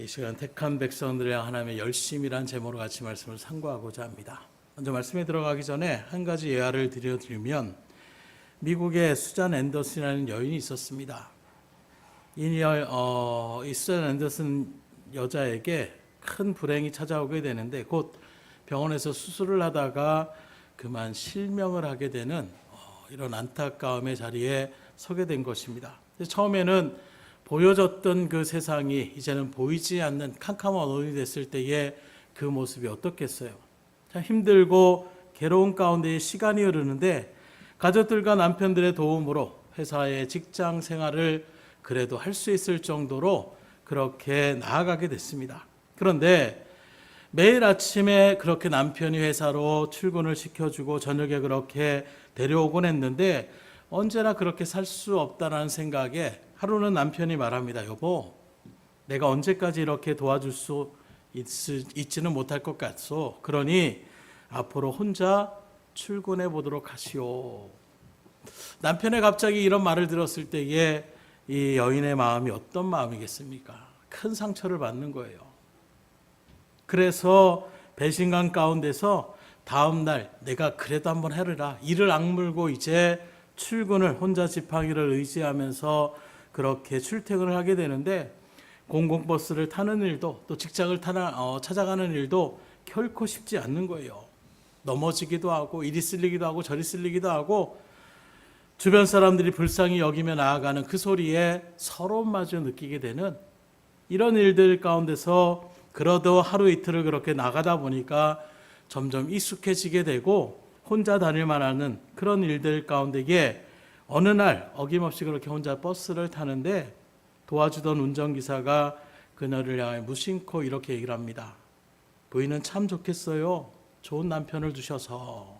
시간 택한 백성들의 하나님의 열심이란 제목으로 같이 말씀을 상고하고자 합니다. 먼저 말씀에 들어가기 전에 한 가지 예화를 드리면 미국에 수잔 앤더슨이라는 여인이 있었습니다. 이 수잔 앤더슨 여자에게 큰 불행이 찾아오게 되는데 곧 병원에서 수술을 하다가 그만 실명을 하게 되는 이런 안타까움의 자리에 서게 된 것입니다. 처음에는 보여졌던 그 세상이 이제는 보이지 않는 캄캄한 어둠이 됐을 때의 그 모습이 어떻겠어요? 참 힘들고 괴로운 가운데 시간이 흐르는데 가족들과 남편들의 도움으로 회사의 직장 생활을 그래도 할 수 있을 정도로 그렇게 나아가게 됐습니다. 그런데 매일 아침에 그렇게 남편이 회사로 출근을 시켜주고 저녁에 그렇게 데려오곤 했는데 언제나 그렇게 살 수 없다는 생각에 하루는 남편이 말합니다. 여보, 내가 언제까지 이렇게 도와줄 수 있지는 못할 것 같소. 그러니 앞으로 혼자 출근해 보도록 하시오. 남편의 갑자기 이런 말을 들었을 때에 이 여인의 마음이 어떤 마음이겠습니까? 큰 상처를 받는 거예요. 그래서 배신감 가운데서 다음 날 내가 그래도 한번 해라. 이를 악물고 이제 출근을 혼자 지팡이를 의지하면서 그렇게 출퇴근을 하게 되는데 공공버스를 타는 일도 또 직장을 찾아가는 일도 결코 쉽지 않는 거예요. 넘어지기도 하고 이리 쓸리기도 하고 저리 쓸리기도 하고 주변 사람들이 불쌍히 여기며 나아가는 그 소리에 서러움마저 느끼게 되는 이런 일들 가운데서 그러도 하루 이틀을 그렇게 나가다 보니까 점점 익숙해지게 되고 혼자 다닐만 하는 그런 일들 가운데에 어느 날 어김없이 그렇게 혼자 버스를 타는데 도와주던 운전기사가 그녀를 향해 무심코 이렇게 얘기를 합니다. 부인은 참 좋겠어요. 좋은 남편을 두셔서.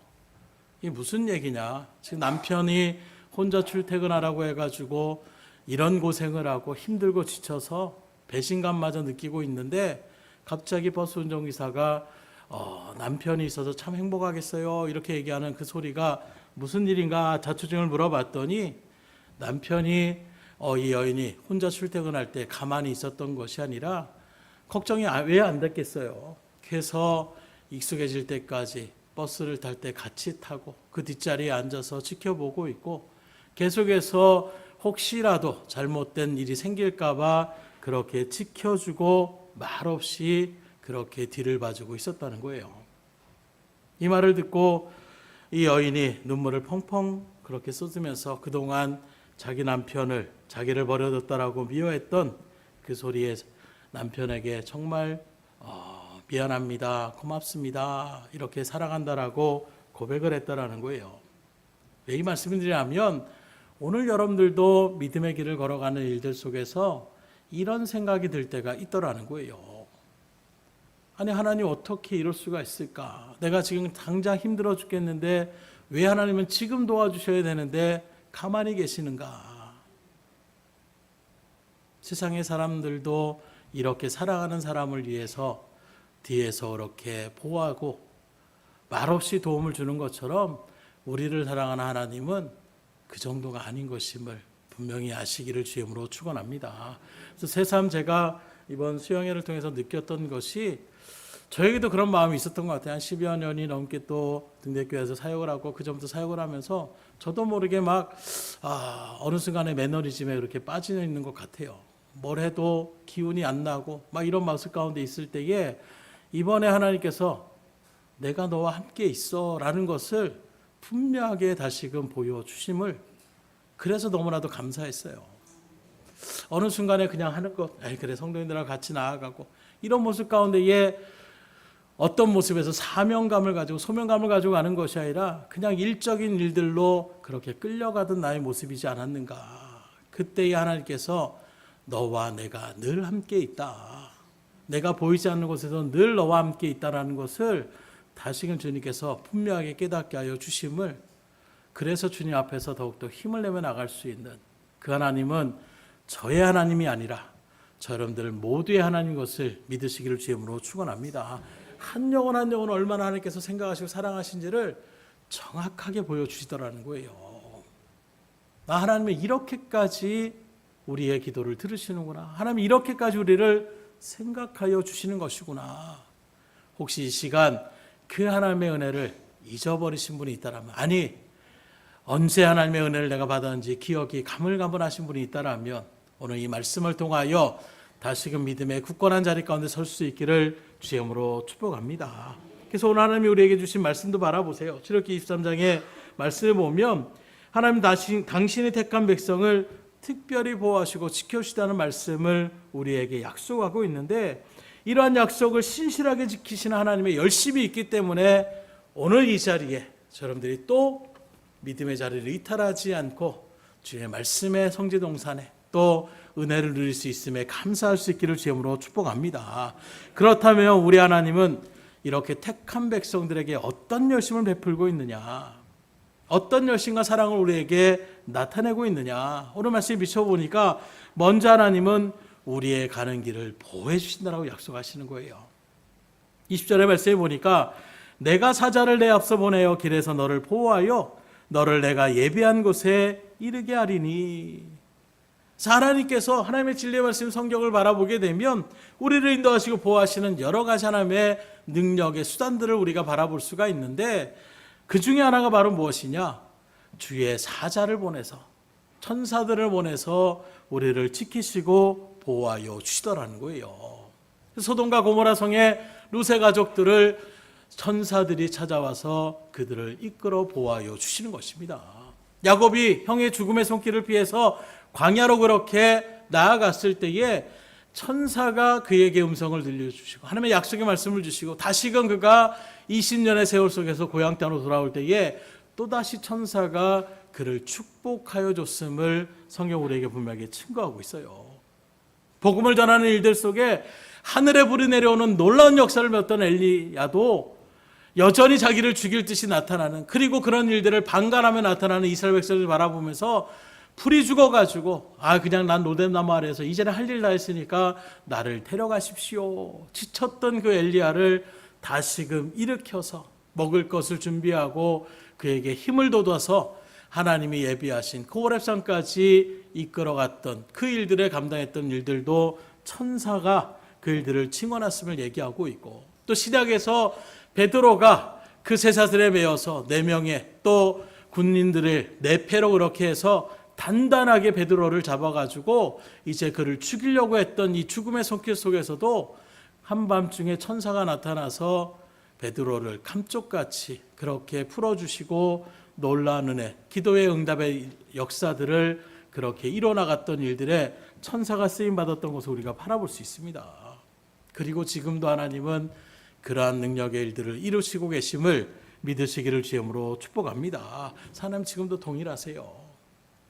이게 무슨 얘기냐. 지금 남편이 혼자 출퇴근하라고 해가지고 이런 고생을 하고 힘들고 지쳐서 배신감마저 느끼고 있는데 갑자기 버스 운전기사가 남편이 있어서 참 행복하겠어요. 이렇게 얘기하는 그 소리가 무슨 일인가 자초지종을 물어봤더니 남편이 이 여인이 혼자 출퇴근할 때 가만히 있었던 것이 아니라 걱정이 왜 안 됐겠어요. 그래서 익숙해질 때까지 버스를 탈 때 같이 타고 그 뒷자리에 앉아서 지켜보고 있고 계속해서 혹시라도 잘못된 일이 생길까 봐 그렇게 지켜주고 말없이 그렇게 뒤를 봐주고 있었다는 거예요. 이 말을 듣고 이 여인이 눈물을 펑펑 그렇게 쏟으면서 그동안 자기 남편을 자기를 버려뒀다라고 미워했던 그 소리에 남편에게 정말 미안합니다, 고맙습니다, 이렇게 사랑한다라고 고백을 했다라는 거예요. 왜 이 말씀을 드리냐면 오늘 여러분들도 믿음의 길을 걸어가는 일들 속에서 이런 생각이 들 때가 있더라는 거예요. 아니 하나님 어떻게 이럴 수가 있을까? 내가 지금 당장 힘들어 죽겠는데 왜 하나님은 지금 도와주셔야 되는데 가만히 계시는가? 세상의 사람들도 이렇게 살아가는 사람을 위해서 뒤에서 그렇게 보호하고 말없이 도움을 주는 것처럼 우리를 사랑하는 하나님은 그 정도가 아닌 것임을 분명히 아시기를 주임으로 축원합니다. 그래서 새삼 제가 이번 수영회를 통해서 느꼈던 것이 저에게도 그런 마음이 있었던 것 같아요. 한 10여 년이 넘게 또 등대교회에서 사역을 하고 그 전부터 사역을 하면서 저도 모르게 막 어느 순간에 매너리즘에 그렇게 빠져 있는 것 같아요. 뭘 해도 기운이 안 나고 막 이런 모습 가운데 있을 때에 이번에 하나님께서 내가 너와 함께 있어 라는 것을 분명하게 다시금 보여주심을 그래서 너무나도 감사했어요. 어느 순간에 그냥 하는 것, 그래 성도님들하고 같이 나아가고 이런 모습 가운데에 어떤 모습에서 사명감을 가지고 소명감을 가지고 가는 것이 아니라 그냥 일적인 일들로 그렇게 끌려가던 나의 모습이지 않았는가. 그때에 하나님께서 너와 내가 늘 함께 있다. 내가 보이지 않는 곳에서 늘 너와 함께 있다는 것을 다시금 주님께서 분명하게 깨닫게 하여 주심을 그래서 주님 앞에서 더욱더 힘을 내며 나갈 수 있는 그 하나님은 저의 하나님이 아니라 저 여러분들 모두의 하나님인 것을 믿으시기를 주임으로 축원합니다. 한 영혼 한 영혼 얼마나 하나님께서 생각하시고 사랑하신지를 정확하게 보여주시더라는 거예요. 하나님은 이렇게까지 우리의 기도를 들으시는구나. 하나님 이렇게까지 우리를 생각하여 주시는 것이구나. 혹시 이 시간 그 하나님의 은혜를 잊어버리신 분이 있다라면, 아니 언제 하나님의 은혜를 내가 받았는지 기억이 가물가물하신 분이 있다라면 오늘 이 말씀을 통하여 다시금 믿음의 굳건한 자리 가운데 설 수 있기를 주의 이름으로 축복합니다. 그래서 오늘 하나님이 우리에게 주신 말씀도 바라보세요. 출애굽기 23장의 말씀을 보면 하나님 당신이 택한 백성을 특별히 보호하시고 지켜주시다는 말씀을 우리에게 약속하고 있는데, 이러한 약속을 신실하게 지키시는 하나님의 열심이 있기 때문에 오늘 이 자리에 여러분들이 또 믿음의 자리를 이탈하지 않고 주의 말씀의 성지동산에 또 은혜를 누릴 수 있음에 감사할 수 있기를 주님으로 축복합니다. 그렇다면 우리 하나님은 이렇게 택한 백성들에게 어떤 열심을 베풀고 있느냐, 어떤 열심과 사랑을 우리에게 나타내고 있느냐, 오늘 말씀에 비춰보니까 먼저 하나님은 우리의 가는 길을 보호해 주신다라고 약속하시는 거예요. 20절의 말씀에 보니까 내가 사자를 내 앞서 보내어 길에서 너를 보호하여 너를 내가 예비한 곳에 이르게 하리니. 하나님께서 하나님의 진리의 말씀 성경을 바라보게 되면 우리를 인도하시고 보호하시는 여러 가지 하나님의 능력의 수단들을 우리가 바라볼 수가 있는데, 그 중에 하나가 바로 무엇이냐, 주의 사자를 보내서 천사들을 보내서 우리를 지키시고 보호하여 주시더라는 거예요. 소돔과 고모라 성의 롯의 가족들을 천사들이 찾아와서 그들을 이끌어 보호하여 주시는 것입니다. 야곱이 형의 죽음의 손길을 피해서 광야로 그렇게 나아갔을 때에 천사가 그에게 음성을 들려주시고 하나님의 약속의 말씀을 주시고, 다시금 그가 20년의 세월 속에서 고향 땅으로 돌아올 때에 또다시 천사가 그를 축복하여 줬음을 성경 우리에게 분명하게 증거하고 있어요. 복음을 전하는 일들 속에 하늘에 불이 내려오는 놀라운 역사를 맺었던 엘리야도 여전히 자기를 죽일 듯이 나타나는, 그리고 그런 일들을 방관하며 나타나는 이스라엘 백성을 바라보면서 풀이 죽어가지고 그냥 난 로뎀나무 아래에서 이제는 할 일 다 했으니까 나를 데려가십시오. 지쳤던 그 엘리야를 다시금 일으켜서 먹을 것을 준비하고 그에게 힘을 돋아서 하나님이 예비하신 그 호렙산까지 이끌어갔던 그 일들에 감당했던 일들도 천사가 그 일들을 칭언했음을 얘기하고 있고, 또 시작에서 베드로가 그 쇠사슬에 매여서 4명의 또 군인들을 4패로 그렇게 해서 단단하게 베드로를 잡아가지고 이제 그를 죽이려고 했던 이 죽음의 손길 속에서도 한밤중에 천사가 나타나서 베드로를 감쪽같이 그렇게 풀어주시고 놀라운 은혜, 기도의 응답의 역사들을 그렇게 이뤄나갔던 일들에 천사가 쓰임받았던 것을 우리가 바라볼 수 있습니다. 그리고 지금도 하나님은 그러한 능력의 일들을 이루시고 계심을 믿으시기를 주님으로 축복합니다. 하나님 지금도 동일하세요.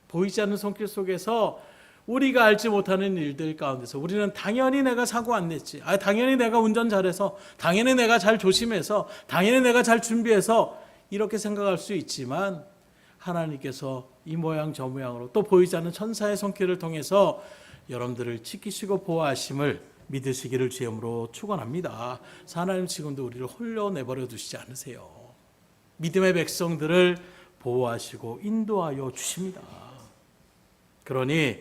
보이지 않는 손길 속에서 우리가 알지 못하는 일들 가운데서 우리는 당연히 내가 사고 안 냈지, 당연히 내가 운전 잘해서, 당연히 내가 잘 조심해서, 당연히 내가 잘 준비해서 이렇게 생각할 수 있지만, 하나님께서 이 모양 저 모양으로 또 보이지 않는 천사의 손길을 통해서 여러분들을 지키시고 보호하심을 믿으시기를 주님으로 축원합니다. 하나님 지금도 우리를 홀로 내버려 두시지 않으세요. 믿음의 백성들을 보호하시고 인도하여 주십니다. 그러니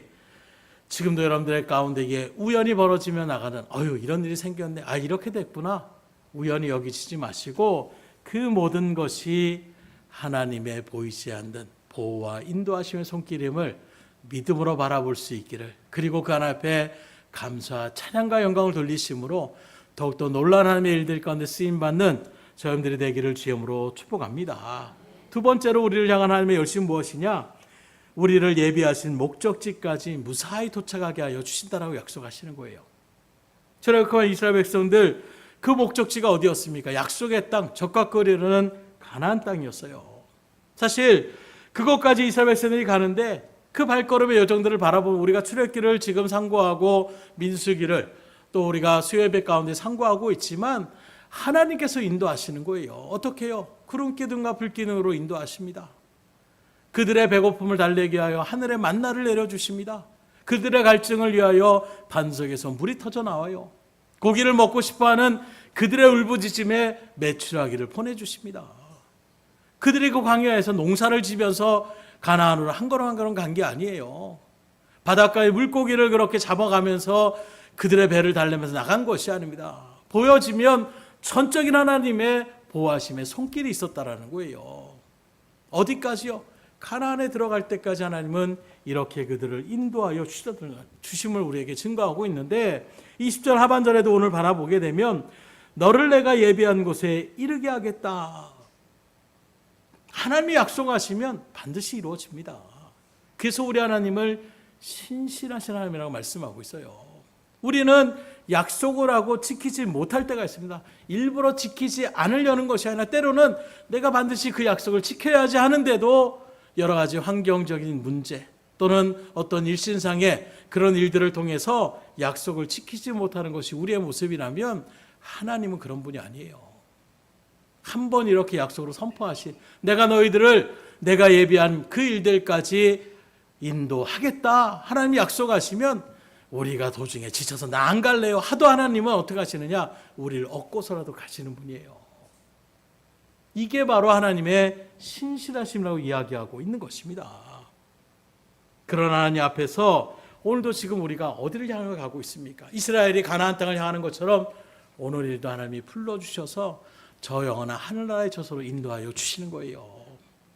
지금도 여러분들의 가운데 이게 우연히 벌어지며 나가는 이런 일이 생겼네, 이렇게 됐구나, 우연히 여기시지 마시고 그 모든 것이 하나님의 보이지 않는 보호와 인도하심의 손길임을 믿음으로 바라볼 수 있기를, 그리고 그 하나님 앞에 감사와 찬양과 영광을 돌리심으로 더욱더 놀라운 하나님의 일들 가운데 쓰임받는 저희들이 되기를 주님으로 축복합니다. 두 번째로 우리를 향한 하나님의 열심은 무엇이냐, 우리를 예비하신 목적지까지 무사히 도착하게 하여 주신다라고 약속하시는 거예요. 출애굽한 이스라엘 백성들 그 목적지가 어디였습니까? 약속의 땅, 적과 꿀이르는 가나안 땅이었어요. 사실 그것까지 이스라엘 백성들이 가는데 그 발걸음의 여정들을 바라보면 우리가 출애굽기를 지금 상고하고 민수기를 또 우리가 수요예배 가운데 상고하고 있지만 하나님께서 인도하시는 거예요. 어떻게 해요? 구름기둥과 불기둥으로 인도하십니다. 그들의 배고픔을 달래게 하여 하늘에 만나를 내려주십니다. 그들의 갈증을 위하여 반석에서 물이 터져 나와요. 고기를 먹고 싶어하는 그들의 울부짖음에 메추라기를 보내주십니다. 그들이 그 광야에서 농사를 지면서 가나안으로 한 걸음 한 걸음 간 게 아니에요. 바닷가의 물고기를 그렇게 잡아가면서 그들의 배를 달래면서 나간 것이 아닙니다. 보여지면 전적인 하나님의 보호하심의 손길이 있었다라는 거예요. 어디까지요? 가나안에 들어갈 때까지 하나님은 이렇게 그들을 인도하여 주심을 우리에게 증거하고 있는데 20절 하반절에도 오늘 바라보게 되면 너를 내가 예비한 곳에 이르게 하겠다. 하나님이 약속하시면 반드시 이루어집니다. 그래서 우리 하나님을 신실하신 하나님이라고 말씀하고 있어요. 우리는 약속을 하고 지키지 못할 때가 있습니다. 일부러 지키지 않으려는 것이 아니라 때로는 내가 반드시 그 약속을 지켜야지 하는데도 여러 가지 환경적인 문제 또는 어떤 일신상의 그런 일들을 통해서 약속을 지키지 못하는 것이 우리의 모습이라면 하나님은 그런 분이 아니에요. 한 번 이렇게 약속으로 선포하신 내가 너희들을 내가 예비한 그 일들까지 인도하겠다 하나님이 약속하시면 우리가 도중에 지쳐서 나 안 갈래요 하도 하나님은 어떻게 하시느냐? 우리를 얻고서라도 가시는 분이에요. 이게 바로 하나님의 신실하심이라고 이야기하고 있는 것입니다. 그런 하나님 앞에서 오늘도 지금 우리가 어디를 향해 가고 있습니까? 이스라엘이 가나안 땅을 향하는 것처럼 오늘도 하나님이 불러주셔서 저 영원한 하늘나라의 저소로 인도하여 주시는 거예요.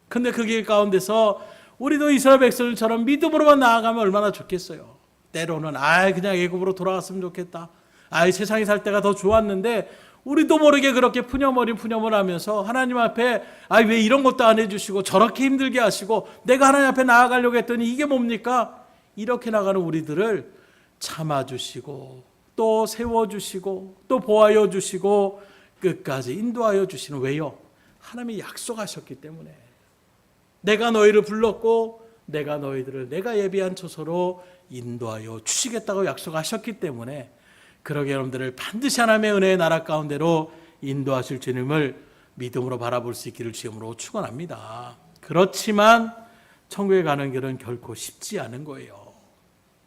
근데 그 길 가운데서 우리도 이스라엘 백성들처럼 믿음으로만 나아가면 얼마나 좋겠어요. 때로는 그냥 애굽으로 돌아갔으면 좋겠다. 세상에 살 때가 더 좋았는데 우리도 모르게 그렇게 푸념을 하면서 하나님 앞에 왜 이런 것도 안 해주시고 저렇게 힘들게 하시고 내가 하나님 앞에 나아가려고 했더니 이게 뭡니까? 이렇게 나가는 우리들을 참아주시고 또 세워주시고 또 보호하여 주시고 끝까지 인도하여 주시는 왜요? 하나님이 약속하셨기 때문에 내가 너희를 불렀고 내가 너희들을 내가 예비한 처소로 인도하여 주시겠다고 약속하셨기 때문에 그러게 여러분들을 반드시 하나님의 은혜의 나라 가운데로 인도하실 주님을 믿음으로 바라볼 수 있기를 주님으로 축원합니다. 그렇지만 천국에 가는 길은 결코 쉽지 않은 거예요.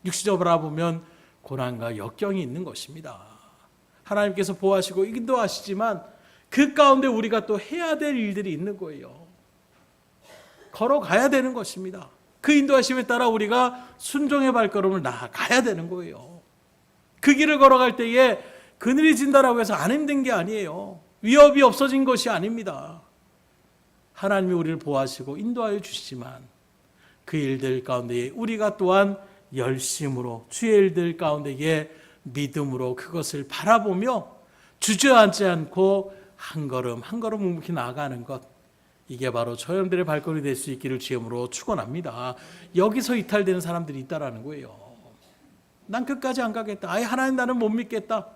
육시적으로 바라보면 고난과 역경이 있는 것입니다. 하나님께서 보호하시고 인도하시지만 그 가운데 우리가 또 해야 될 일들이 있는 거예요. 걸어가야 되는 것입니다. 그 인도하심에 따라 우리가 순종의 발걸음을 나아가야 되는 거예요. 그 길을 걸어갈 때에 그늘이 진다라고 해서 안 힘든 게 아니에요. 위협이 없어진 것이 아닙니다. 하나님이 우리를 보호하시고 인도하여 주시지만 그 일들 가운데에 우리가 또한 열심으로 주의 일들 가운데에 믿음으로 그것을 바라보며 주저앉지 않고 한 걸음 한 걸음 묵묵히 나아가는 것, 이게 바로 저 여러분들의 발걸음이 될 수 있기를 주님으로 축원합니다. 여기서 이탈되는 사람들이 있다라는 거예요. 난 끝까지 안 가겠다. 하나님 나는 못 믿겠다.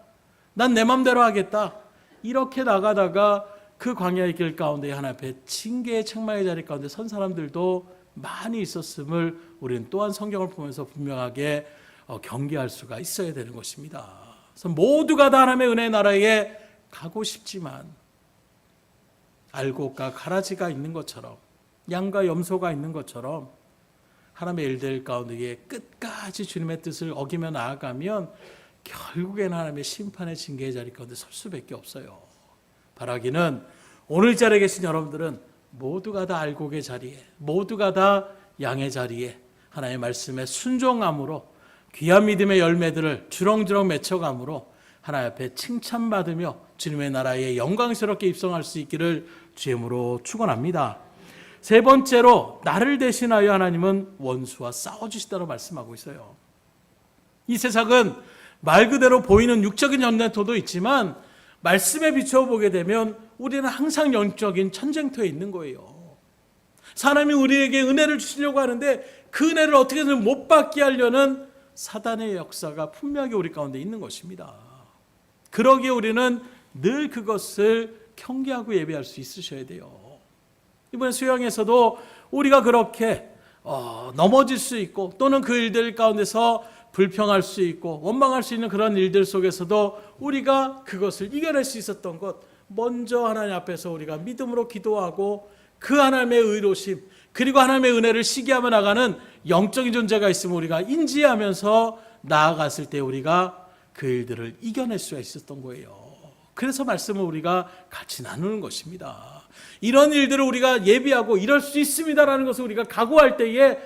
난 내 맘대로 하겠다. 이렇게 나가다가 그 광야의 길 가운데 하나님 앞에 징계의 책망의 자리 가운데 선 사람들도 많이 있었음을 우리는 또한 성경을 보면서 분명하게 경계할 수가 있어야 되는 것입니다. 그래서 모두가 다 하나님의 은혜의 나라에 가고 싶지만 알곡과 가라지가 있는 것처럼 양과 염소가 있는 것처럼 하나님의 일들 가운데에 끝까지 주님의 뜻을 어기며 나아가면 결국에는 하나님의 심판의 징계의 자리 가운데 설 수밖에 없어요. 바라기는 오늘 자리에 계신 여러분들은 모두가 다 알곡의 자리에, 모두가 다 양의 자리에 하나님의 말씀에 순종함으로 귀한 믿음의 열매들을 주렁주렁 맺혀감으로 하나님 앞에 칭찬받으며 주님의 나라에 영광스럽게 입성할 수 있기를 주님으로 축원합니다. 세 번째로 나를 대신하여 하나님은 원수와 싸워주시다고 말씀하고 있어요. 이 세상은 말 그대로 보이는 육적인 전쟁터도 있지만 말씀에 비춰보게 되면 우리는 항상 영적인 전쟁터에 있는 거예요. 사람이 우리에게 은혜를 주시려고 하는데 그 은혜를 어떻게든 못 받게 하려는 사단의 역사가 분명히 우리 가운데 있는 것입니다. 그러기에 우리는 늘 그것을 경계하고 예배할 수 있으셔야 돼요. 이번에 수영에서도 우리가 그렇게 넘어질 수 있고 또는 그 일들 가운데서 불평할 수 있고 원망할 수 있는 그런 일들 속에서도 우리가 그것을 이겨낼 수 있었던 것, 먼저 하나님 앞에서 우리가 믿음으로 기도하고 그 하나님의 의로심 그리고 하나님의 은혜를 시기하며 나가는 영적인 존재가 있으면 우리가 인지하면서 나아갔을 때 우리가 그 일들을 이겨낼 수가 있었던 거예요. 그래서 말씀을 우리가 같이 나누는 것입니다. 이런 일들을 우리가 예비하고 이럴 수 있습니다라는 것을 우리가 각오할 때에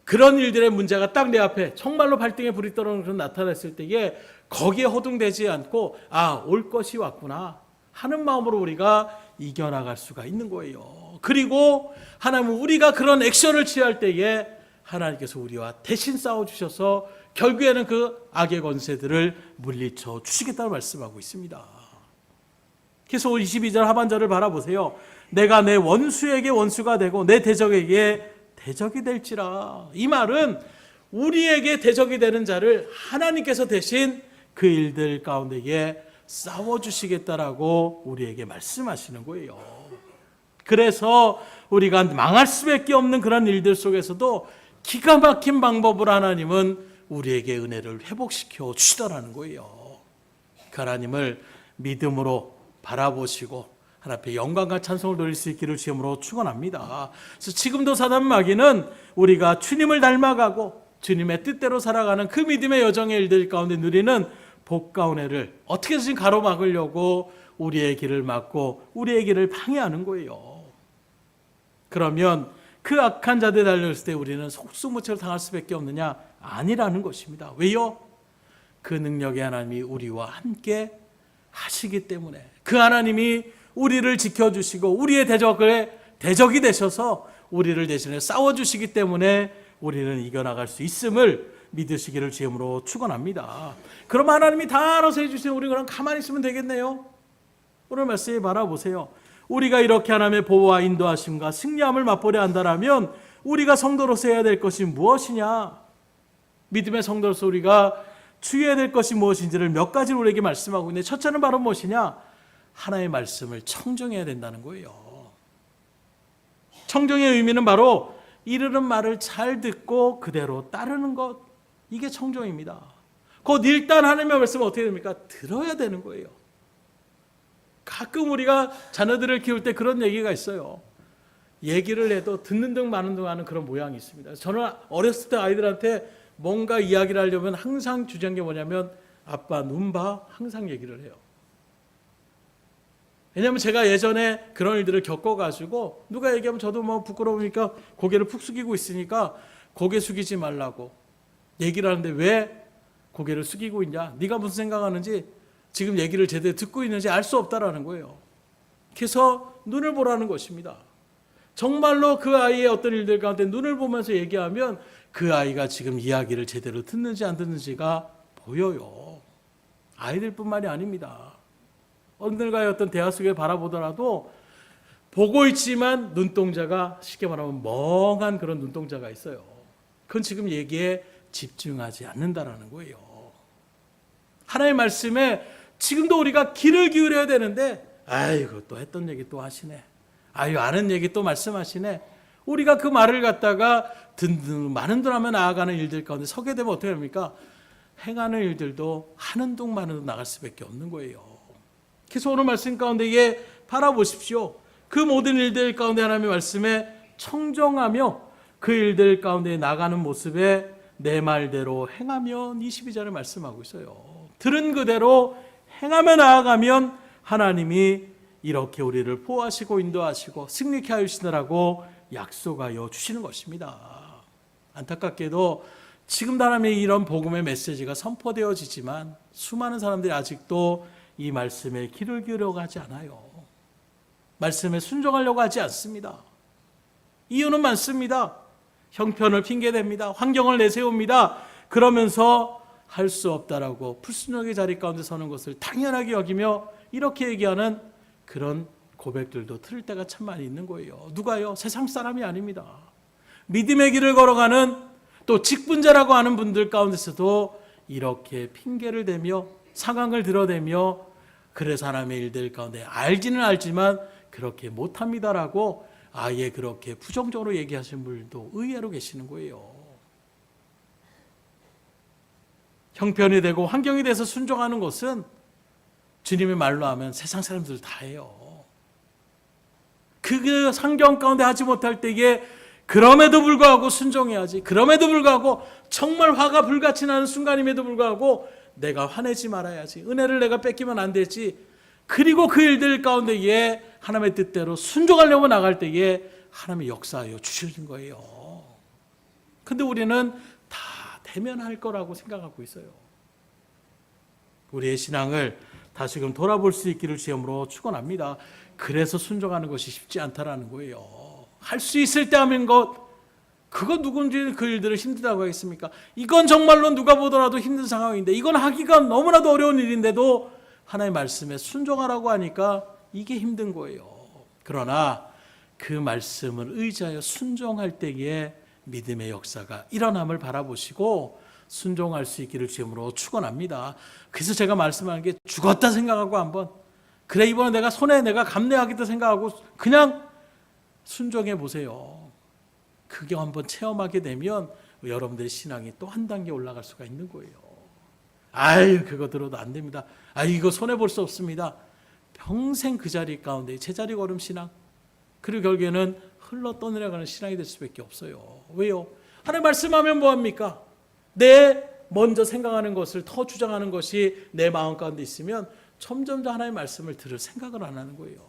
그런 일들의 문제가 딱 내 앞에 정말로 발등에 불이 떨어지는 그런 나타났을 때에 거기에 허둥대지 않고 올 것이 왔구나 하는 마음으로 우리가 이겨나갈 수가 있는 거예요. 그리고 하나님은 우리가 그런 액션을 취할 때에 하나님께서 우리와 대신 싸워주셔서 결국에는 그 악의 권세들을 물리쳐 주시겠다고 말씀하고 있습니다. 그래서 22절 하반절을 바라보세요. 내가 내 원수에게 원수가 되고 내 대적에게 대적이 될지라. 이 말은 우리에게 대적이 되는 자를 하나님께서 대신 그 일들 가운데에 싸워주시겠다라고 우리에게 말씀하시는 거예요. 그래서 우리가 망할 수밖에 없는 그런 일들 속에서도 기가 막힌 방법으로 하나님은 우리에게 은혜를 회복시켜 주시더라는 거예요. 그 하나님을 믿음으로 바라보시고 하나님 앞에 영광과 찬송을 돌릴 수 있기를 주님으로 축원합니다. 그래서 지금도 사단 마귀는 우리가 주님을 닮아가고 주님의 뜻대로 살아가는 그 믿음의 여정의 일들 가운데 누리는 복과 은혜를 어떻게 해서든 가로막으려고 우리의 길을 막고 우리의 길을 방해하는 거예요. 그러면 그 악한 자들이 달려있을 때 우리는 속수무책을 당할 수밖에 없느냐? 아니라는 것입니다. 왜요? 그 능력의 하나님이 우리와 함께 하시기 때문에, 그 하나님이 우리를 지켜주시고 우리의 대적이 되셔서 우리를 대신에 싸워주시기 때문에 우리는 이겨나갈 수 있음을 믿으시기를 주님으로 축원합니다. 그럼 하나님이 다 알아서 해주시면 우리 그럼 가만히 있으면 되겠네요. 오늘 말씀에 바라보세요. 우리가 이렇게 하나님의 보호와 인도하심과 승리함을 맛보려 한다면 우리가 성도로서 해야 될 것이 무엇이냐? 믿음의 성도로서 우리가 주의해야 될 것이 무엇인지를 몇 가지를 우리에게 말씀하고 있는데, 첫째는 바로 무엇이냐? 하나님의 말씀을 청정해야 된다는 거예요. 청정의 의미는 바로 이르는 말을 잘 듣고 그대로 따르는 것, 이게 청정입니다. 곧 일단 하나님의 말씀은 어떻게 됩니까? 들어야 되는 거예요. 가끔 우리가 자녀들을 키울 때 그런 얘기가 있어요. 얘기를 해도 듣는 등 마는 등 하는 그런 모양이 있습니다. 저는 어렸을 때 아이들한테 뭔가 이야기를 하려면 항상 주장한 게 뭐냐면 아빠 눈 봐, 항상 얘기를 해요. 왜냐하면 제가 예전에 그런 일들을 겪어가지고 누가 얘기하면 저도 뭐 부끄러우니까 고개를 푹 숙이고 있으니까 고개 숙이지 말라고 얘기를 하는데 왜 고개를 숙이고 있냐? 네가 무슨 생각하는지 지금 얘기를 제대로 듣고 있는지 알 수 없다라는 거예요. 그래서 눈을 보라는 것입니다. 정말로 그 아이의 어떤 일들 가운데 눈을 보면서 얘기하면 그 아이가 지금 이야기를 제대로 듣는지 안 듣는지가 보여요. 아이들뿐만이 아닙니다. 어른들과의 어떤 대화 속에 바라보더라도 보고 있지만 눈동자가 쉽게 말하면 멍한 그런 눈동자가 있어요. 그건 지금 얘기에 집중하지 않는다라는 거예요. 하나님의 말씀에 지금도 우리가 귀를 기울여야 되는데 아이고 또 했던 얘기 또 하시네. 아유 아는 얘기 또 말씀하시네. 우리가 그 말을 갖다가 많은 둥 하며 나아가는 일들 가운데 서게 되면 어떻게 됩니까? 행하는 일들도 하는 둥 마는 둥 나갈 수밖에 없는 거예요. 그래서 오늘 말씀 가운데 이게 바라보십시오. 그 모든 일들 가운데 하나님의 말씀에 청정하며 그 일들 가운데 나가는 모습에 내 말대로 행하면 22절에 말씀하고 있어요. 들은 그대로 행하며 나아가면 하나님이 이렇게 우리를 보호하시고 인도하시고 승리케 하시느라고 약속하여 주시는 것입니다. 안타깝게도 지금 하나님의 이런 복음의 메시지가 선포되어지지만 수많은 사람들이 아직도 이 말씀에 귀를 기울여가지 하지 않아요. 말씀에 순종하려고 하지 않습니다. 이유는 많습니다. 형편을 핑계댑니다. 환경을 내세웁니다. 그러면서 할 수 없다라고 불순종의 자리 가운데 서는 것을 당연하게 여기며 이렇게 얘기하는 그런 고백들도 들을 때가 참 많이 있는 거예요. 누가요? 세상 사람이 아닙니다. 믿음의 길을 걸어가는 또 직분자라고 하는 분들 가운데서도 이렇게 핑계를 대며 상황을 드러내며 그래서 하나님의 일들 가운데 알지는 알지만 그렇게 못합니다라고 아예 그렇게 부정적으로 얘기하시는 분들도 의외로 계시는 거예요. 형편이 되고 환경이 돼서 순종하는 것은 주님의 말로 하면 세상 사람들 다 해요. 그 상경 가운데 하지 못할 때에 그럼에도 불구하고 순종해야지. 그럼에도 불구하고 정말 화가 불같이 나는 순간임에도 불구하고 내가 화내지 말아야지. 은혜를 내가 뺏기면 안 되지. 그리고 그 일들 가운데에 하나님의 뜻대로 순종하려고 나갈 때에 하나님의 역사하여 주시는 거예요. 근데 우리는 다 대면할 거라고 생각하고 있어요. 우리의 신앙을 다시금 돌아볼 수 있기를 주님으로 축원합니다. 그래서 순종하는 것이 쉽지 않다라는 거예요. 할 수 있을 때 하는 것, 그거 누군지 그 일들을 힘들다고 하겠습니까? 이건 정말로 누가 보더라도 힘든 상황인데, 이건 하기가 너무나도 어려운 일인데도 하나님의 말씀에 순종하라고 하니까 이게 힘든 거예요. 그러나 그 말씀을 의지하여 순종할 때에 믿음의 역사가 일어남을 바라보시고 순종할 수 있기를 주님으로 축원합니다. 그래서 제가 말씀하는 게, 죽었다 생각하고 한번, 그래 이번에 내가 손에 내가 감내하겠다 생각하고 그냥 순종해 보세요. 그게 한번 체험하게 되면 여러분들의 신앙이 또 한 단계 올라갈 수가 있는 거예요. 아유, 그거 들어도 안 됩니다. 이거 손해볼 수 없습니다. 평생 그 자리 가운데 제자리 걸음 신앙, 그리고 결국에는 흘러 떠내려가는 신앙이 될 수밖에 없어요. 왜요? 하나님 말씀하면 뭐합니까? 내 먼저 생각하는 것을 더 주장하는 것이 내 마음 가운데 있으면 점점 더 하나님의 말씀을 들을 생각을 안 하는 거예요.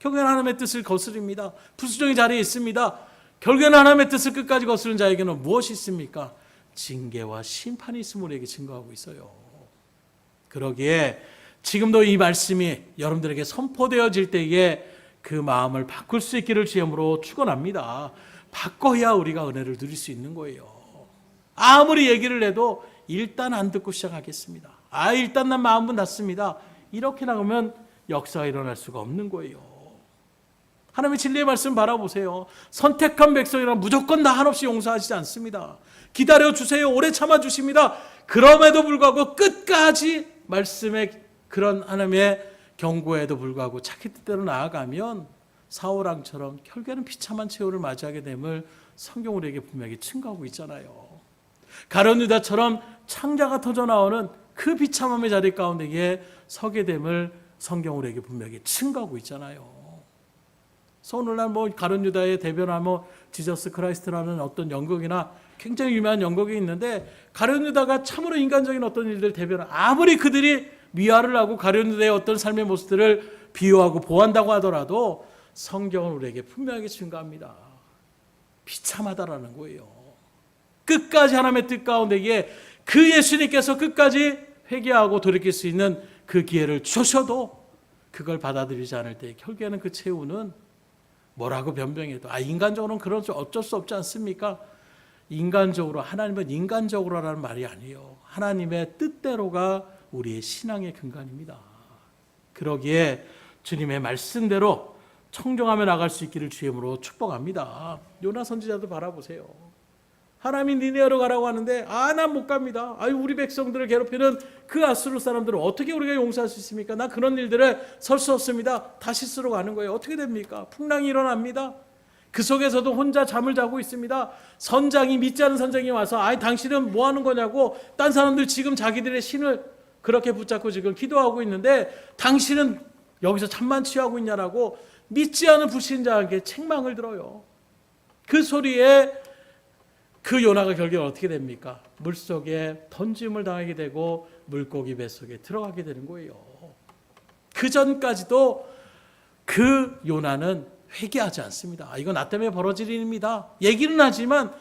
결국에는 하나님의 뜻을 거스릅니다. 부수적인 자리에 있습니다. 결국에는 하나님의 뜻을 끝까지 거스른 자에게는 무엇이 있습니까? 징계와 심판이 있음을 우리에게 증거하고 있어요. 그러기에 지금도 이 말씀이 여러분들에게 선포되어질 때에 그 마음을 바꿀 수 있기를 주님으로 축원합니다. 바꿔야 우리가 은혜를 누릴 수 있는 거예요. 아무리 얘기를 해도 일단 안 듣고 시작하겠습니다. 일단 난 마음은 닫습니다. 이렇게 나가면 역사가 일어날 수가 없는 거예요. 하나님의 진리의 말씀 바라보세요. 선택한 백성이라 무조건 다 한없이 용서하시지 않습니다. 기다려주세요. 오래 참아주십니다. 그럼에도 불구하고 끝까지 말씀의 그런 하나님의 경고에도 불구하고 자기 뜻대로 나아가면 사울왕처럼 결국에는 비참한 최후를 맞이하게 됨을 성경 우리에게 분명히 증거하고 있잖아요. 가룟 유다처럼 창자가 터져 나오는 그 비참함의 자리 가운데에 서게 됨을 성경 우리에게 분명히 증거하고 있잖아요. 그래서 오늘날 가룟 유다의 대변한 지저스 크라이스트라는 어떤 연극이나 굉장히 유명한 연극이 있는데, 가룟 유다가 참으로 인간적인 어떤 일들을 대변한, 아무리 그들이 미화를 하고 가룟 유다의 어떤 삶의 모습들을 비유하고 보한다고 하더라도 성경은 우리에게 분명하게 증거합니다. 비참하다라는 거예요. 끝까지 하나님의 뜻 가운데에 그 예수님께서 끝까지 회개하고 돌이킬 수 있는 그 기회를 주셔도 그걸 받아들이지 않을 때 결국에는 그 최후는 뭐라고 변명해도 인간적으로는 그런 어쩔 수 없지 않습니까? 인간적으로, 하나님은 인간적으로라는 말이 아니에요. 하나님의 뜻대로가 우리의 신앙의 근간입니다. 그러기에 주님의 말씀대로 청정하며 나갈 수 있기를 주님으로 축복합니다. 요나 선지자도 바라보세요. 하나님이 니네로 가라고 하는데 난 못 갑니다. 우리 백성들을 괴롭히는 그 아수르 사람들을 어떻게 우리가 용서할 수 있습니까? 나 그런 일들에 설 수 없습니다. 다시스로 가는 거예요. 어떻게 됩니까? 풍랑이 일어납니다. 그 속에서도 혼자 잠을 자고 있습니다. 선장이, 믿지 않은 선장이 와서 당신은 뭐 하는 거냐고, 딴 사람들 지금 자기들의 신을 그렇게 붙잡고 지금 기도하고 있는데 당신은 여기서 잠만 취하고 있냐라고 믿지 않은 불신자에게 책망을 들어요. 그 소리에 그 요나가 결국에 어떻게 됩니까? 물속에 던짐을 당하게 되고 물고기 뱃속에 들어가게 되는 거예요. 그 전까지도 그 요나는 회개하지 않습니다. 이건 나 때문에 벌어질 일입니다. 얘기는 하지만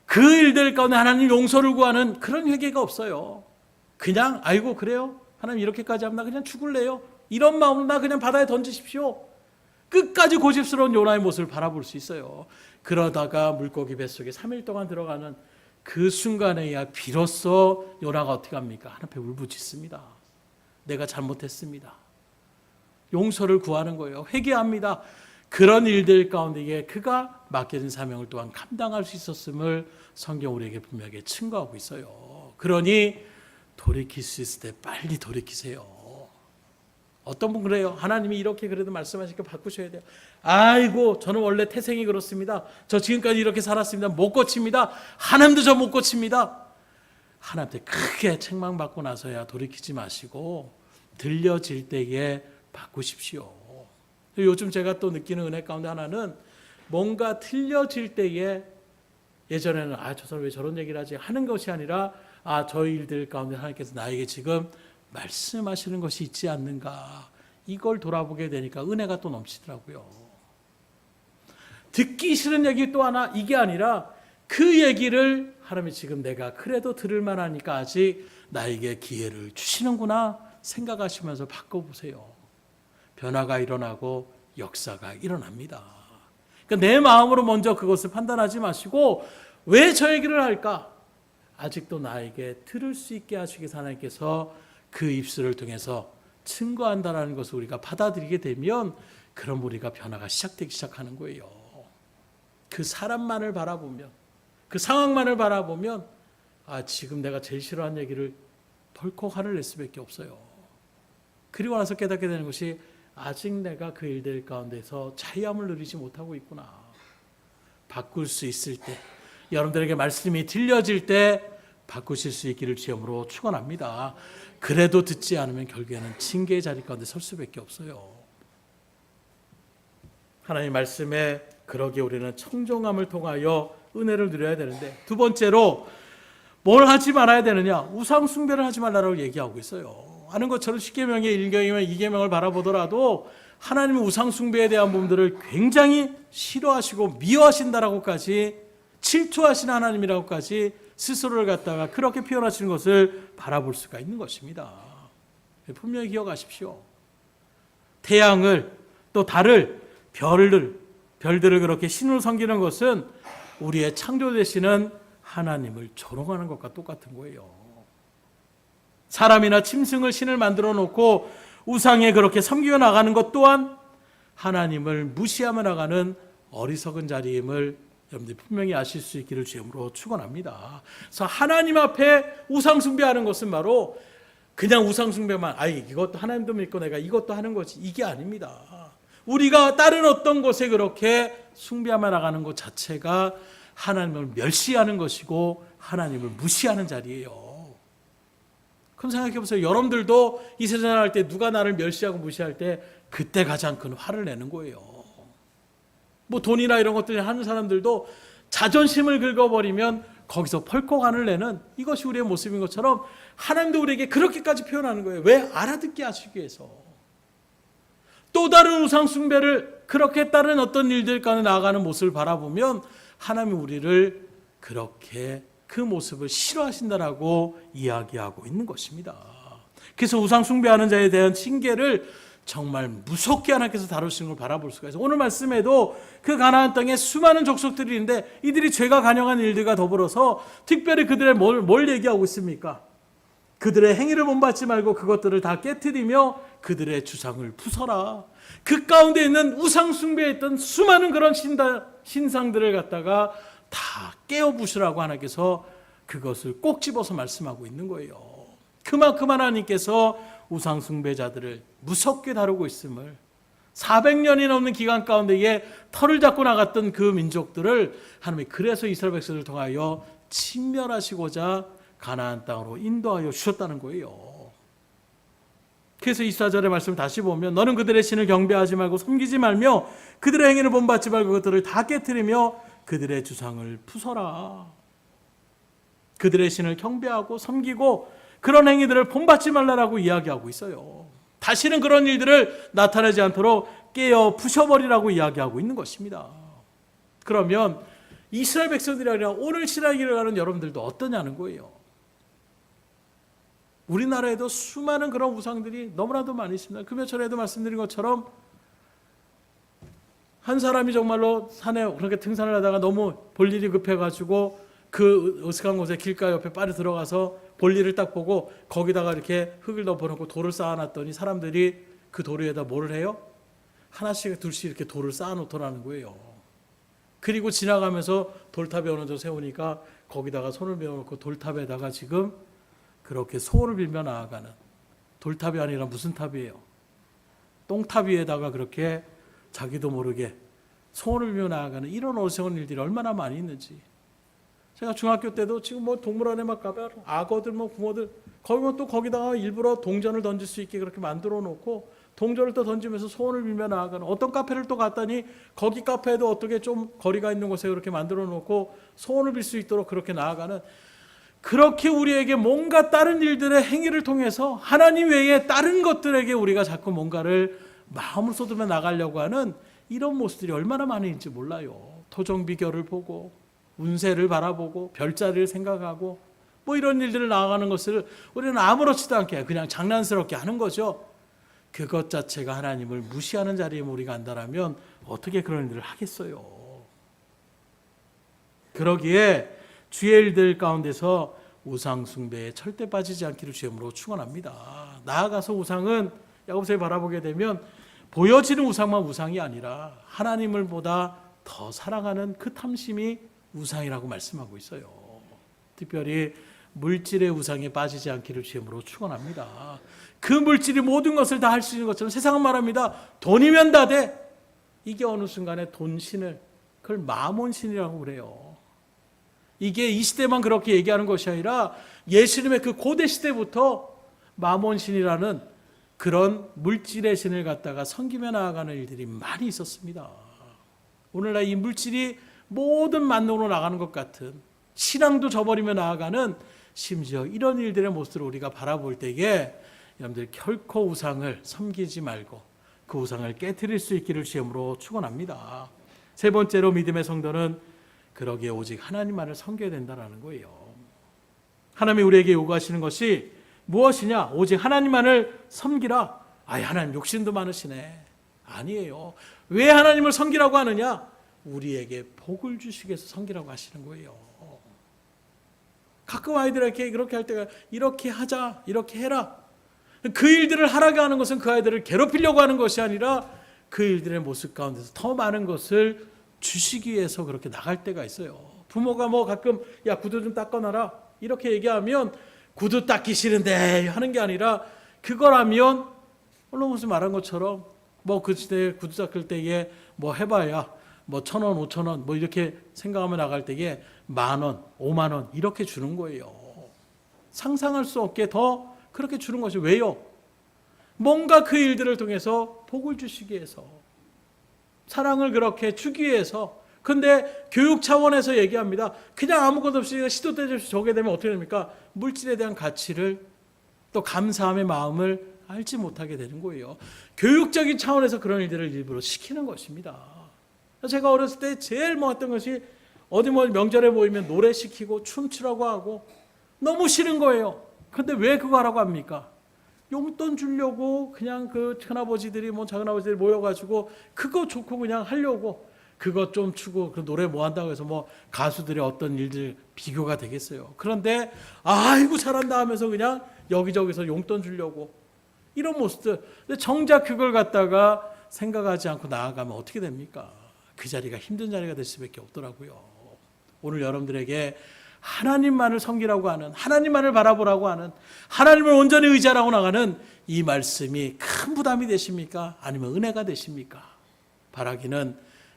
그 일들 가운데 하나님 용서를 구하는 그런 회개가 없어요. 그냥 그래요? 하나님 이렇게까지 하면 나 그냥 죽을래요? 이런 마음으로 나 그냥 바다에 던지십시오. 끝까지 고집스러운 요나의 모습을 바라볼 수 있어요. 그러다가 물고기 뱃속에 3일 동안 들어가는 그 순간에야 비로소 요나가 어떻게 합니까? 하나님 앞에 울부짖습니다. 내가 잘못했습니다. 용서를 구하는 거예요. 회개합니다. 그런 일들 가운데에 그가 맡겨진 사명을 또한 감당할 수 있었음을 성경 우리에게 분명하게 증거하고 있어요. 그러니 돌이킬 수 있을 때 빨리 돌이키세요. 어떤 분 그래요. 하나님이 이렇게 그래도 말씀하시니까 바꾸셔야 돼요. 저는 원래 태생이 그렇습니다. 저 지금까지 이렇게 살았습니다. 못 고칩니다. 하나님도 저 못 고칩니다. 하나님한테 크게 책망받고 나서야 돌이키지 마시고 들려질 때에 바꾸십시오. 요즘 제가 또 느끼는 은혜 가운데 하나는, 뭔가 들려질 때에 예전에는 저 사람 왜 저런 얘기를 하지 하는 것이 아니라 저 일들 가운데 하나님께서 나에게 지금 말씀하시는 것이 있지 않는가, 이걸 돌아보게 되니까 은혜가 또 넘치더라고요. 듣기 싫은 얘기 또 하나, 이게 아니라 그 얘기를 하나님이 지금 내가 그래도 들을 만하니까 아직 나에게 기회를 주시는구나 생각하시면서 바꿔보세요. 변화가 일어나고 역사가 일어납니다. 그러니까 내 마음으로 먼저 그것을 판단하지 마시고 왜 저 얘기를 할까? 아직도 나에게 들을 수 있게 하시기 위해서 하나님께서 그 입술을 통해서 증거한다는 것을 우리가 받아들이게 되면 그럼 우리가 변화가 시작되기 시작하는 거예요. 그 사람만을 바라보면, 그 상황만을 바라보면 지금 내가 제일 싫어하는 얘기를 덜컥 화를 낼 수밖에 없어요. 그리고 나서 깨닫게 되는 것이 아직 내가 그 일들 가운데서 자유함을 누리지 못하고 있구나. 바꿀 수 있을 때, 여러분들에게 말씀이 들려질 때 바꾸실 수 있기를 주님으로 축원합니다. 그래도 듣지 않으면 결국에는 징계의 자리 가운데 설 수밖에 없어요. 하나님 말씀에 그러기에 우리는 청종함을 통하여 은혜를 누려야 되는데, 두 번째로 뭘 하지 말아야 되느냐? 우상 숭배를 하지 말라고 얘기하고 있어요. 아는 것처럼 10계명의 1계명이면 2계명을 바라보더라도 하나님의 우상 숭배에 대한 부분들을 굉장히 싫어하시고 미워하신다라고까지, 질투하시는 하나님이라고까지 스스로를 갖다가 그렇게 표현하시는 것을 바라볼 수가 있는 것입니다. 분명히 기억하십시오. 태양을 또 달을 별들을 그렇게 신으로 섬기는 것은 우리의 창조되시는 하나님을 조롱하는 것과 똑같은 거예요. 사람이나 짐승을 신을 만들어 놓고 우상에 그렇게 섬기며 나가는 것 또한 하나님을 무시하며 나가는 어리석은 자리임을 여러분들이 분명히 아실 수 있기를 주님으로 축원합니다. 그래서 하나님 앞에 우상 숭배하는 것은 바로 그냥 우상 숭배만, 이것도 하나님도 믿고 내가 이것도 하는 거지, 이게 아닙니다. 우리가 다른 어떤 곳에 그렇게 숭배하며 나가는 것 자체가 하나님을 멸시하는 것이고 하나님을 무시하는 자리예요. 그럼 생각해 보세요. 여러분들도 이 세상을 할 때 누가 나를 멸시하고 무시할 때 그때 가장 큰 화를 내는 거예요. 뭐 돈이나 이런 것들 하는 사람들도 자존심을 긁어버리면 거기서 펄컥 화를 내는 이것이 우리의 모습인 것처럼 하나님도 우리에게 그렇게까지 표현하는 거예요. 왜? 알아듣게 하시기 위해서. 또 다른 우상 숭배를 그렇게 따른 어떤 일들 가운데 나아가는 모습을 바라보면 하나님이 우리를 그렇게 그 모습을 싫어하신다라고 이야기하고 있는 것입니다. 그래서 우상 숭배하는 자에 대한 징계를 정말 무섭게 하나님께서 다루시는 걸 바라볼 수가 있어요. 오늘 말씀에도 그 가나안 땅에 수많은 족속들이 있는데 이들이 죄가 간영한 일들과 더불어서 특별히 그들의 뭘 얘기하고 있습니까? 그들의 행위를 본받지 말고 그것들을 다 깨트리며 그들의 주상을 부숴라. 그 가운데 있는 우상 숭배에 있던 수많은 그런 신상들을 갖다가 다 깨어 부수라고 하나님께서 그것을 꼭 집어서 말씀하고 있는 거예요. 그만큼 하나님께서 우상 숭배자들을 무섭게 다루고 있음을, 400년이 넘는 기간 가운데에 털을 잡고 나갔던 그 민족들을 하나님이 그래서 이스라엘 백성을 통하여 침멸하시고자 가나안 땅으로 인도하여 주셨다는 거예요. 그래서 24절의 말씀을 다시 보면 너는 그들의 신을 경배하지 말고 섬기지 말며 그들의 행위를 본받지 말고 그것들을 다 깨트리며 그들의 주상을 부숴라. 그들의 신을 경배하고 섬기고 그런 행위들을 본받지 말라라고 이야기하고 있어요. 다시는 그런 일들을 나타내지 않도록 깨어 부셔버리라고 이야기하고 있는 것입니다. 그러면 이스라엘 백성들이 아니라 오늘 신앙길을 가는 여러분들도 어떠냐는 거예요. 우리나라에도 수많은 그런 우상들이 너무나도 많이 있습니다. 그 몇 전에도 말씀드린 것처럼 한 사람이 정말로 산에 그렇게 등산을 하다가 너무 볼 일이 급해가지고 그 어색한 곳에 길가 옆에 빨리 들어가서 볼 일을 딱 보고 거기다가 이렇게 흙을 덮어놓고 돌을 쌓아놨더니 사람들이 그 돌 위에다 뭐를 해요? 하나씩 둘씩 이렇게 돌을 쌓아놓더라는 거예요. 그리고 지나가면서 돌탑에 어느 정도 세우니까 거기다가 손을 베어놓고 돌탑에다가 지금 그렇게 소원을 빌며 나아가는, 돌탑이 아니라 무슨 탑이에요? 똥탑 위에다가 그렇게 자기도 모르게 소원을 빌며 나아가는 이런 어리석은 일들이 얼마나 많이 있는지. 제가 중학교 때도 지금 뭐 동물원에 막 가면 악어들 뭐 붕어들 거기 또 거기다가 일부러 동전을 던질 수 있게 그렇게 만들어 놓고 동전을 또 던지면서 소원을 빌며 나아가는, 어떤 카페를 또 갔더니 거기 카페에도 어떻게 좀 거리가 있는 곳에 그렇게 만들어 놓고 소원을 빌 수 있도록 그렇게 나아가는, 그렇게 우리에게 뭔가 다른 일들의 행위를 통해서 하나님 외에 다른 것들에게 우리가 자꾸 뭔가를 마음을 쏟으며 나가려고 하는 이런 모습들이 얼마나 많은지 몰라요. 토종비결을 보고 운세를 바라보고 별자리를 생각하고 뭐 이런 일들을 나아가는 것을 우리는 아무렇지도 않게 그냥 장난스럽게 하는 거죠. 그것 자체가 하나님을 무시하는 자리에 우리가 안다라면 어떻게 그런 일을 하겠어요. 그러기에 주의 일들 가운데서 우상 숭배에 절대 빠지지 않기를 주님으로 축원합니다. 나아가서 우상은 야고보서에 바라보게 되면 보여지는 우상만 우상이 아니라 하나님을 보다 더 사랑하는 그 탐심이 우상이라고 말씀하고 있어요. 특별히 물질의 우상에 빠지지 않기를 주님으로 축원합니다. 그 물질이 모든 것을 다 할 수 있는 것처럼 세상은 말합니다. 돈이면 다 돼. 이게 어느 순간에 돈신을 그걸 마몬신이라고 그래요. 이게 이 시대만 그렇게 얘기하는 것이 아니라 예수님의 그 고대 시대부터 마몬신이라는 그런 물질의 신을 갖다가 섬기며 나아가는 일들이 많이 있었습니다. 오늘날 이 물질이 모든 만능으로 나가는 것 같은 신앙도 저버리며 나아가는 심지어 이런 일들의 모습을 우리가 바라볼 때에 여러분들 결코 우상을 섬기지 말고 그 우상을 깨트릴 수 있기를 주님으로 축원합니다. 세 번째로 믿음의 성도는 그러기에 오직 하나님만을 섬겨야 된다는 거예요. 하나님이 우리에게 요구하시는 것이 무엇이냐? 오직 하나님만을 섬기라. 하나님 욕심도 많으시네. 아니에요. 왜 하나님을 섬기라고 하느냐? 우리에게 복을 주시기 위해서 섬기라고 하시는 거예요. 가끔 아이들에게 그렇게 할 때가 이렇게 하자, 이렇게 해라. 그 일들을 하라고 하는 것은 그 아이들을 괴롭히려고 하는 것이 아니라 그 일들의 모습 가운데서 더 많은 것을 주시기 위해서 그렇게 나갈 때가 있어요. 부모가 뭐 가끔 야 구두 좀 닦아놔라 이렇게 얘기하면 구두 닦기 싫은데 하는 게 아니라 그걸 하면 물론 무슨 말한 것처럼 뭐 그 시대에 구두 닦을 때에 뭐 해봐야 뭐 1,000원, 5,000원 뭐 이렇게 생각하며 나갈 때에 10,000원, 50,000원 이렇게 주는 거예요. 상상할 수 없게 더 그렇게 주는 것이 왜요? 뭔가 그 일들을 통해서 복을 주시기 위해서 사랑을 그렇게 주기 위해서. 근데 교육 차원에서 얘기합니다. 그냥 아무것도 없이 시도 때도 없이 저게 되면 어떻게 됩니까? 물질에 대한 가치를 또 감사함의 마음을 알지 못하게 되는 거예요. 교육적인 차원에서 그런 일들을 일부러 시키는 것입니다. 제가 어렸을 때 제일 했던 것이 어디 뭐 명절에 모이면 노래 시키고 춤추라고 하고 너무 싫은 거예요. 근데 왜 그거 하라고 합니까? 용돈 주려고 그냥 그 큰아버지들이 뭐 작은아버지들이 모여가지고 그거 좋고 그냥 하려고 그거 좀 추고 그 노래 뭐 한다고 해서 뭐 가수들의 어떤 일들 비교가 되겠어요. 그런데 아이고 잘한다 하면서 그냥 여기저기서 용돈 주려고 이런 모습들. 근데 정작 그걸 갖다가 생각하지 않고 나아가면 어떻게 됩니까? 그 자리가 힘든 자리가 될 수밖에 없더라고요. 오늘 여러분들에게 하나님만을 섬기라고 하는, 하나님만을 바라보라고 하는, 하나님을 온전히 의지하라고 나가는 이 말씀이 큰 부담이 되십니까? 아니면 은혜가 되십니까? 바라기는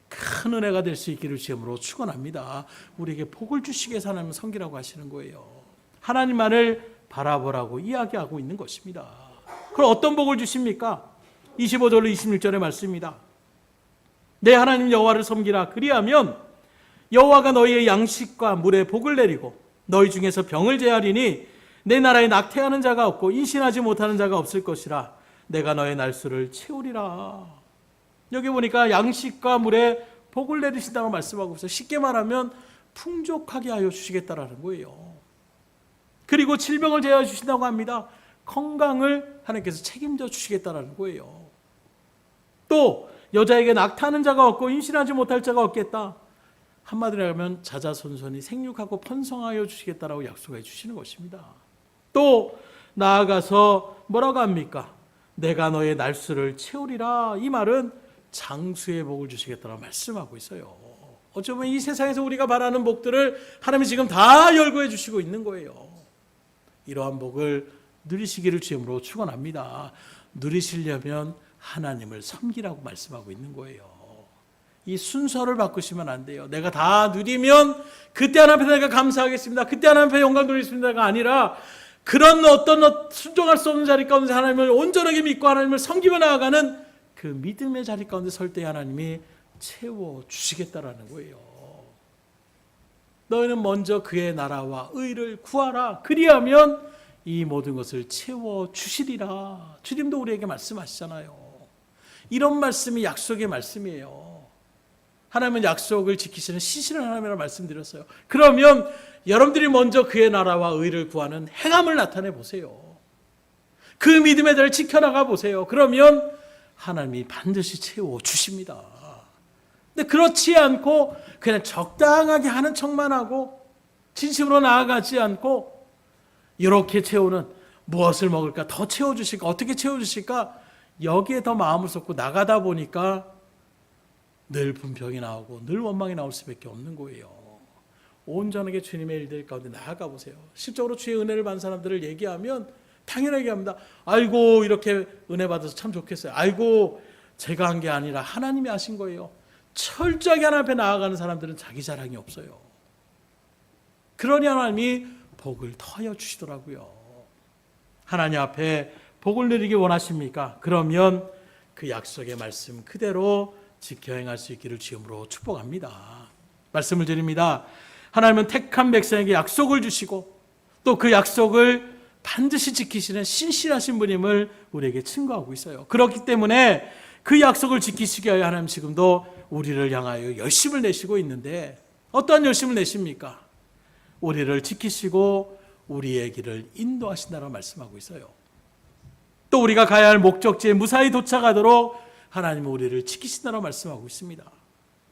큰 은혜가 될 수 있기를 주님으로 축원합니다. 우리에게 복을 주시기 위해서 하나님을 섬기라고 하시는 거예요. 하나님만을 바라보라고 이야기하고 있는 것입니다. 그럼 어떤 복을 주십니까? 25절로 26절의 말씀입니다. 내 하나님 여호와를 섬기라. 그리하면 여호와가 너희의 양식과 물에 복을 내리고 너희 중에서 병을 제하리니 내 나라에 낙태하는 자가 없고 임신하지 못하는 자가 없을 것이라. 내가 너의 날수를 채우리라. 여기 보니까 양식과 물에 복을 내리신다고 말씀하고 있어요. 쉽게 말하면 풍족하게 하여 주시겠다라는 거예요. 그리고 질병을 제하여 주신다고 합니다. 건강을 하나님께서 책임져 주시겠다라는 거예요. 또 여자에게 낙태하는 자가 없고 임신하지 못할 자가 없겠다. 한마디로 하면 자자손손이 생육하고 번성하여 주시겠다라고 약속해 주시는 것입니다. 또 나아가서 뭐라고 합니까? 내가 너의 날수를 채우리라. 이 말은 장수의 복을 주시겠다라고 말씀하고 있어요. 어쩌면 이 세상에서 우리가 바라는 복들을 하나님이 지금 다 열거해 주시고 있는 거예요. 이러한 복을 누리시기를 주님으로 축원합니다. 누리시려면 하나님을 섬기라고 말씀하고 있는 거예요. 이 순서를 바꾸시면 안 돼요. 내가 다 누리면 그때 하나님 앞에 내가 감사하겠습니다. 그때 하나님 앞에 영광 돌리겠습니다가 아니라 그런 어떤 순종할 수 없는 자리 가운데 하나님을 온전하게 믿고 하나님을 섬기며 나아가는 그 믿음의 자리 가운데 설 때 하나님이 채워주시겠다라는 거예요. 너희는 먼저 그의 나라와 의를 구하라. 그리하면 이 모든 것을 채워주시리라. 주님도 우리에게 말씀하시잖아요. 이런 말씀이 약속의 말씀이에요. 하나님은 약속을 지키시는 신실한 하나님이라고 말씀드렸어요. 그러면 여러분들이 먼저 그의 나라와 의를 구하는 행함을 나타내 보세요. 그 믿음의 자를 지켜나가 보세요. 그러면 하나님이 반드시 채워주십니다. 근데 그렇지 않고 그냥 적당하게 하는 척만 하고 진심으로 나아가지 않고 이렇게 채우는, 무엇을 먹을까, 더 채워주실까, 어떻게 채워주실까, 여기에 더 마음을 쏟고 나가다 보니까 늘 분평이 나오고 늘 원망이 나올 수밖에 없는 거예요. 온전하게 주님의 일들 가운데 나아가 보세요. 실적으로 주의 은혜를 받은 사람들을 얘기하면 당연하게 합니다. 아이고 이렇게 은혜 받아서 참 좋겠어요. 아이고 제가 한 게 아니라 하나님이 하신 거예요. 철저하게 하나님 앞에 나아가는 사람들은 자기 자랑이 없어요. 그러니 하나님이 복을 더하여 주시더라고요. 하나님 앞에 복을 누리기 원하십니까? 그러면 그 약속의 말씀 그대로 지켜 행할 수 있기를 주님으로 축복합니다. 말씀을 드립니다. 하나님은 택한 백성에게 약속을 주시고 또 그 약속을 반드시 지키시는 신실하신 분임을 우리에게 증거하고 있어요. 그렇기 때문에 그 약속을 지키시기 위하여 하나님 지금도 우리를 향하여 열심을 내시고 있는데 어떠한 열심을 내십니까? 우리를 지키시고 우리의 길을 인도하신다고 말씀하고 있어요. 또 우리가 가야 할 목적지에 무사히 도착하도록 하나님은 우리를 지키신다고 말씀하고 있습니다.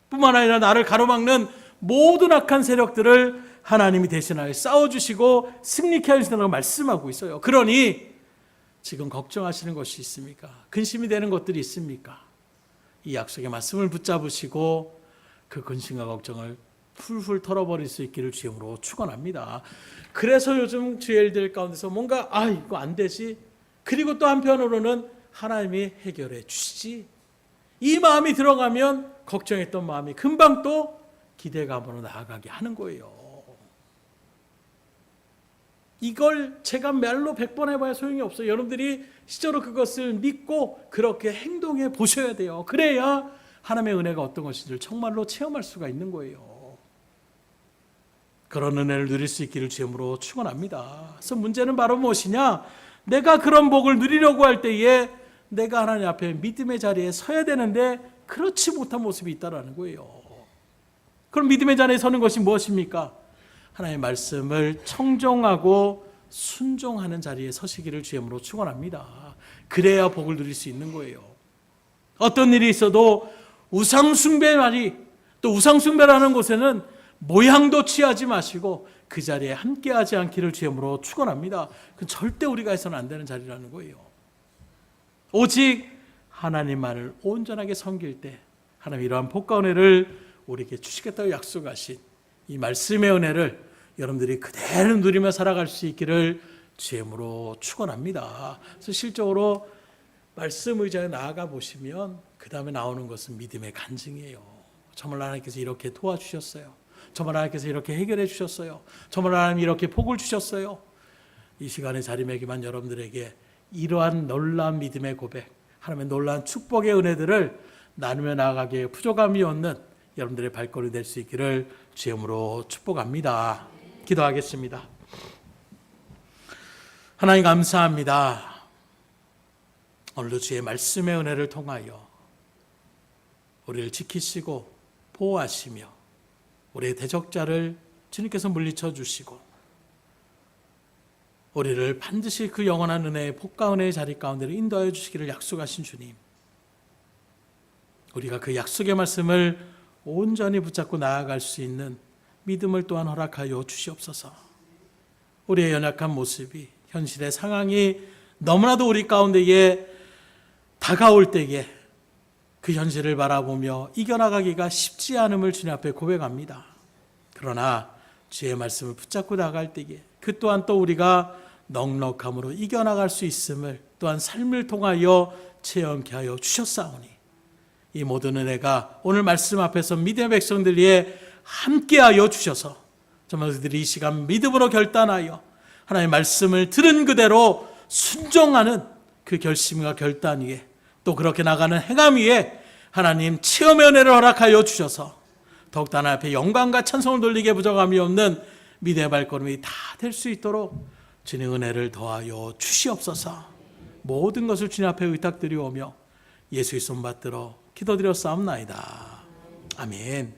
뿐만 아니라 나를 가로막는 모든 악한 세력들을 하나님이 대신하여 싸워주시고 승리케 하신다고 말씀하고 있어요. 그러니 지금 걱정하시는 것이 있습니까? 근심이 되는 것들이 있습니까? 이 약속의 말씀을 붙잡으시고 그 근심과 걱정을 풀풀 털어버릴 수 있기를 주님으로 축원합니다. 그래서 요즘 주의 일들 가운데서 뭔가 이거 안 되지, 그리고 또 한편으로는 하나님이 해결해 주시지, 이 마음이 들어가면 걱정했던 마음이 금방 또 기대감으로 나아가게 하는 거예요. 이걸 제가 말로 100번 해봐야 소용이 없어요. 여러분들이 실제로 그것을 믿고 그렇게 행동해 보셔야 돼요. 그래야 하나님의 은혜가 어떤 것인지를 정말로 체험할 수가 있는 거예요. 그런 은혜를 누릴 수 있기를 주님으로 축원합니다. 그래서 문제는 바로 무엇이냐? 내가 그런 복을 누리려고 할 때에 내가 하나님 앞에 믿음의 자리에 서야 되는데 그렇지 못한 모습이 있다는 거예요. 그럼 믿음의 자리에 서는 것이 무엇입니까? 하나님의 말씀을 청종하고 순종하는 자리에 서시기를 주님으로 축원합니다. 그래야 복을 누릴 수 있는 거예요. 어떤 일이 있어도 우상숭배 말이, 또 우상숭배라는 곳에는 모양도 취하지 마시고 그 자리에 함께하지 않기를 주님으로 축원합니다. 그건 절대 우리가 해서는 안 되는 자리라는 거예요. 오직 하나님만을 온전하게 섬길 때 하나님 이러한 복과 은혜를 우리에게 주시겠다고 약속하신 이 말씀의 은혜를 여러분들이 그대로 누리며 살아갈 수 있기를 주님으로 축원합니다. 그래서 실적으로 말씀 의자에 나아가 보시면 그 다음에 나오는 것은 믿음의 간증이에요. 정말 하나님께서 이렇게 도와주셨어요. 정말 하나님께서 이렇게 해결해 주셨어요. 정말 하나님 이렇게 복을 주셨어요. 이 시간에 자리매김한 여러분들에게 이러한 놀라운 믿음의 고백, 하나님의 놀라운 축복의 은혜들을 나누며 나아가기에 부족함이 없는 여러분들의 발걸음이 될 수 있기를 주님으로 축복합니다. 기도하겠습니다. 하나님 감사합니다. 오늘도 주의 말씀의 은혜를 통하여 우리를 지키시고 보호하시며 우리의 대적자를 주님께서 물리쳐 주시고 우리를 반드시 그 영원한 은혜의 복과 은혜의 자리 가운데로 인도하여 주시기를 약속하신 주님, 우리가 그 약속의 말씀을 온전히 붙잡고 나아갈 수 있는 믿음을 또한 허락하여 주시옵소서. 우리의 연약한 모습이, 현실의 상황이 너무나도 우리 가운데에 다가올 때에 그 현실을 바라보며 이겨나가기가 쉽지 않음을 주님 앞에 고백합니다. 그러나 주의 말씀을 붙잡고 나갈 때에 그 또한 또 우리가 넉넉함으로 이겨나갈 수 있음을 또한 삶을 통하여 체험케 하여 주셨사오니 이 모든 은혜가 오늘 말씀 앞에서 믿음의 백성들 위해 함께하여 주셔서 정말 그들이 이 시간 믿음으로 결단하여 하나님의 말씀을 들은 그대로 순종하는 그 결심과 결단 위에 또 그렇게 나가는 행함 위에 하나님 체험의 은혜를 허락하여 주셔서 더욱더 하나님 앞에 영광과 찬송을 돌리게 부족함이 없는 믿음의 발걸음이 다 될 수 있도록 주님의 은혜를 더하여 주시옵소서. 모든 것을 주님 앞에 의탁드리오며 예수의 손 받들어 기도드렸사옵나이다. 아멘.